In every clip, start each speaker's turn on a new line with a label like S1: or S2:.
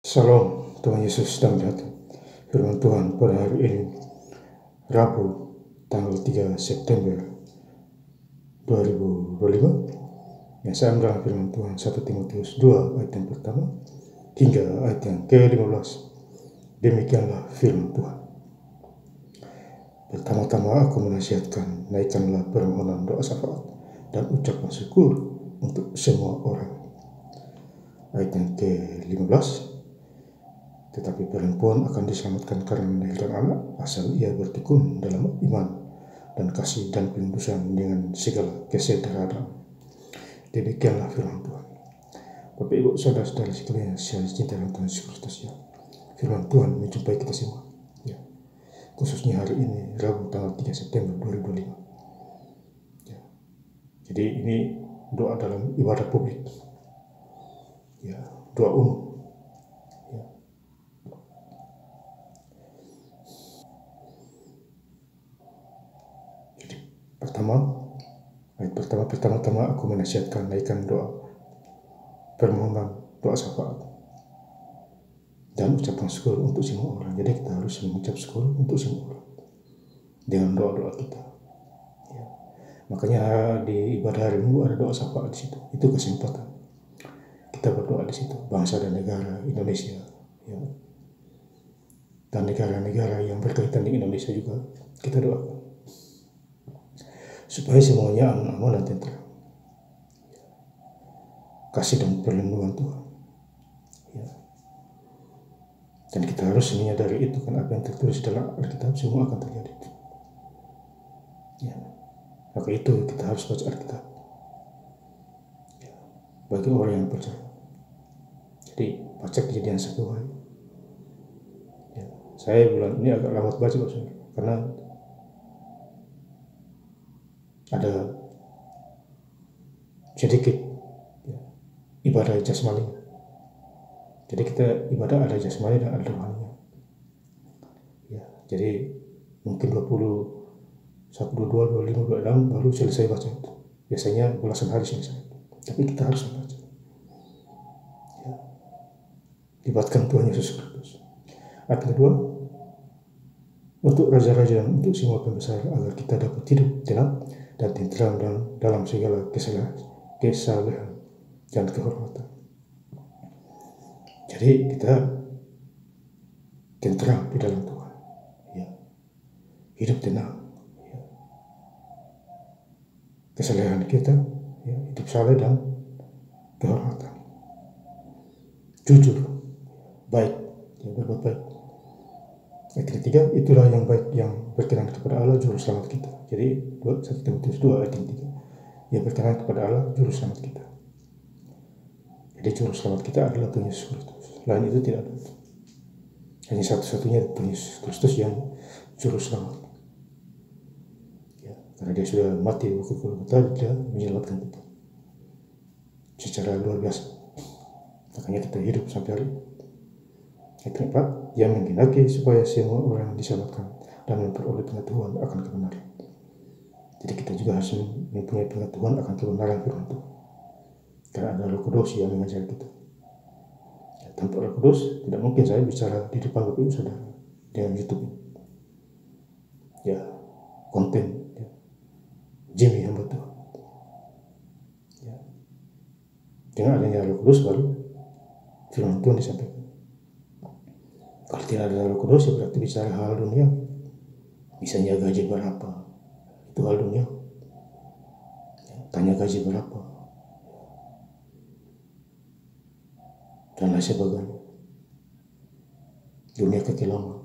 S1: Salam, Tuhan Yesus sedang datang. Firman Tuhan pada hari ini, Rabu, tanggal 3 September 2025, yang saya ambil dalam firman Tuhan 1 Timotius 2 ayat yang pertama hingga ayat yang ke-15. Demikianlah firman Tuhan. Pertama-tama aku menasihatkan, naikkanlah permohonan doa syafaat dan ucapan syukur untuk semua orang. Ayat yang ke-15, tetapi perempuan akan diselamatkan karena melahirkan anak asal ia bertekun dalam iman dan kasih dan pengudusan dengan segala kesederhanaan. Demikianlah firman Tuhan. Bapak Ibu saudara-saudara sekalian yang cinta dalam Tuhan Yesus Kristus, ya. Firman Tuhan menjumpai kita semua, ya. Khususnya hari ini Rabu tanggal 3 September 2025. Ya. Jadi ini doa dalam ibadah publik, ya, doa umum. Ya. Jadi ayat pertama aku menasihatkan, naikkan doa permohonan doa syafaat dan ucapan syukur untuk semua orang. Jadi kita harus mengucap syukur untuk semua orang dengan doa-doa kita. Ya. Makanya di ibadah hari Minggu ada doa syafaat di situ. Itu kesempatan kita berdoa di situ, bangsa dan negara Indonesia, ya, dan negara-negara yang berkaitan dengan Indonesia juga kita doakan supaya semuanya aman dan tentram, kasih dan perlindungan Tuhan. Ya. Dan kita harus menyadari itu, kan apa yang tertulis dalam Alkitab semua akan terjadi. Ya. Maka itu kita harus baca Alkitab, ya, bagi orang yang percaya. Jadi baca Kejadian 1 hari. Ya. Saya bulan ini agak lambat baca karena ada sedikit, ya, ibadah jasmani. Jadi kita ibadah ada jasmani dan ada rohaninya. Ya, jadi mungkin 21, 22, 25, 26 baru selesai baca itu. Biasanya belasan hari selesai. Tapi kita harus membaca. Ya. Libatkan Tuhan Yesus Kristus. Ayat kedua, untuk raja-raja dan untuk semua pembesar, agar kita dapat hidup tenang dan tentram dalam segala kesalahan dan kehormatan. Jadi kita tentram di dalam Tuhan, ya. Hidup tenang, ya. Kesalahan kita, ya, hidup saleh dan kehormatan. Jujur, baik, ya, berbuat baik. Ayat ketiga, itulah yang baik yang berkenan kepada Allah juru selamat kita. Jadi 1 Timotius 2 ayat 3, yang berkenan kepada Allah juru selamat kita. Jadi juru selamat kita adalah Tuhan Yesus Kristus. Lain itu tidak ada. Hanya satu-satunya Tuhan Yesus Kristus yang juru selamat. Ya, karena dia sudah mati waktu Golgota, dia menyelamatkan kita secara luar biasa. Makanya kita hidup sampai hari ini. Ayat keempat, yang menghendaki supaya semua orang diselamatkan dan memperoleh pengetahuan akan kebenaran. Jadi kita juga harus mempunyai pengetahuan akan kebenaran firman Tuhan. Karena ada Roh Kudus yang mengajar kita. Ya, tanpa Roh Kudus tidak mungkin saya bicara di depan Bapak Ibu Saudara dengan YouTube. Ya, konten, ya, Jimmy hamba Tuhan. Ya. Dengan adanya Roh Kudus baru firman Tuhan disampaikan. Kalau tidak ada Roh Kudus, berarti bicara hal dunia. Misalnya gaji berapa, itu hal dunia. Ya, tanya gaji berapa dan lain sebagainya. Dunia kekelaman,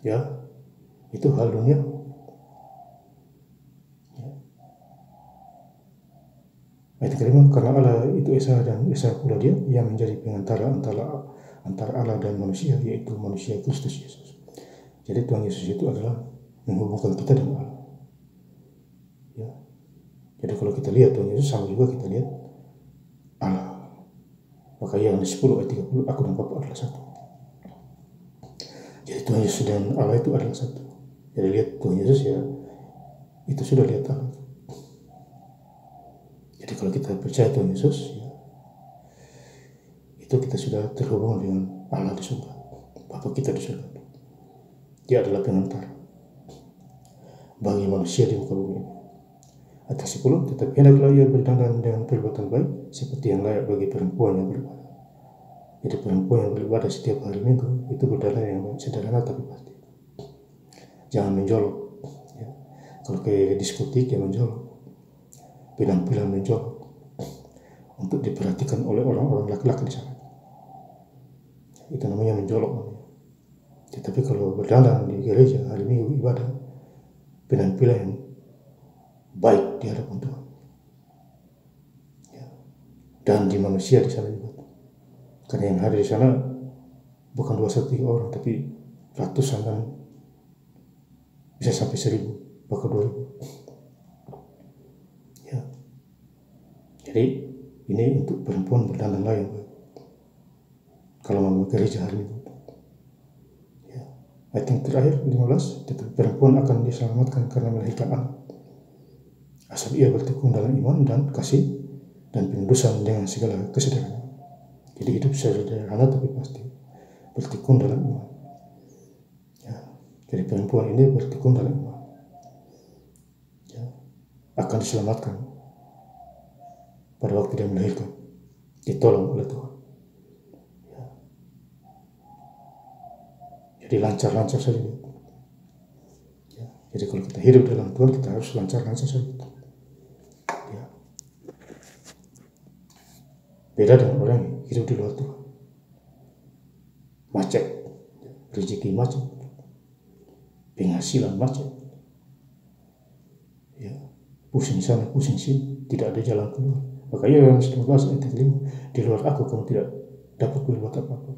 S1: ya, itu hal dunia. Ya. Ayat kelima, karena Allah itu Esa dan Esa pula dia yang menjadi pengantara antara Allah dan manusia, yaitu manusia Kristus Yesus. Jadi Tuhan Yesus itu adalah menghubungkan kita dengan Allah. Ya. Jadi kalau kita lihat Tuhan Yesus, sama juga kita lihat Allah. Maka yang 10 ayat 30, aku dan Bapa adalah satu. Jadi Tuhan Yesus dan Allah itu adalah satu. Jadi lihat Tuhan Yesus, ya, itu sudah lihat Allah. Jadi kalau kita percaya Tuhan Yesus, ya, itu itu kita sudah terhubung dengan Allah di surga, Bapa kita di surga. Dia adalah pengantar bagi manusia di muka bumi ini. Ayat 10, tetapi hendaklah ia berdandan dengan perbuatan baik seperti yang layak bagi perempuan yang beribadah. Jadi perempuan yang beribadah setiap hari Minggu itu berdandan yang sederhana tapi pasti. Jangan menjolok. Ya. Kalau ke diskotik ya menjolok, penampilan menjolok, untuk diperhatikan oleh orang-orang laki-laki di sana. Itu namanya menjolok. Tetapi kalau berdandan di gereja hari Minggu ibadah, penampilan yang baik di hadapan Tuhan, ya. Dan di manusia di sana juga, karena yang hadir di sana bukan 2-3 orang, tapi ratusan dan bisa sampai 1.000 bahkan 2.000. Ya. Jadi ini untuk perempuan berdandan lain kalau mau gereja hari Minggu. Ya. Ayat yang terakhir 15, tetapi perempuan akan diselamatkan karena melahirkan anak, asal ia bertekun dalam iman dan kasih dan pengudusan dengan segala kesederhanaan. Jadi hidup sederhana tapi pasti, bertekun dalam iman. Ya. Jadi perempuan ini bertekun dalam iman, ya, akan diselamatkan pada waktu dia melahirkan, ditolong oleh Tuhan. Ya. Jadi lancar-lancar saja. Ya. Jadi kalau kita hidup dalam Tuhan, kita harus lancar-lancar saja. Ya. Beda dengan orang yang hidup di luar Tuhan, macet, rezeki macet, penghasilan macet, ya, pusing sana pusing sini, tidak ada jalan keluar. Makanya dalam 19 ayat 5, di luar aku kamu tidak dapat berbuat apa-apa.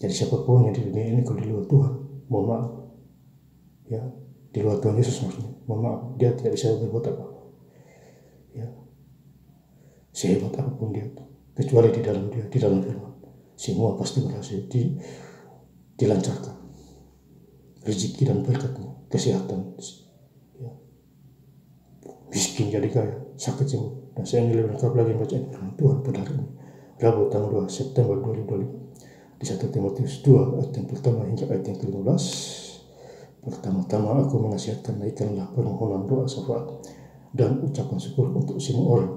S1: Jadi siapapun yang di dunia ini kalau di luar Tuhan, mohon maaf, ya, di luar Tuhan Yesus maksudnya, mohon maaf, dia tidak bisa berbuat apa-apa. Ya, sehebat apapun dia, kecuali di dalam dia, di dalam firman, semua pasti berhasil dilancarkan. Rezeki dan berkatnya, kesehatan, ya. Miskin jadi kaya, sakit sembuh. Dan saya ingin lebih lengkap lagi membaca firman Tuhan pada hari ini, Rabu tanggal 2 September 2025, di 1 Timotius 2 ayat yang pertama hingga ayat yang ke-15. Pertama-tama aku menasihatkan, naikkanlah permohonan doa syafaat dan ucapan syukur untuk semua orang.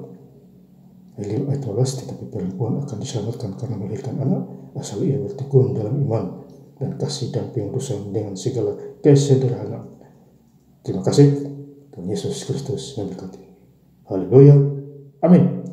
S1: Ayat 15, tetapi perempuan akan diselamatkan karena melahirkan anak, asal ia bertekun dalam iman dan kasih dan pengudusan dengan segala kesederhanaan. Terima kasih. Tuhan Yesus Kristus memberkati. Haleluya. Amin.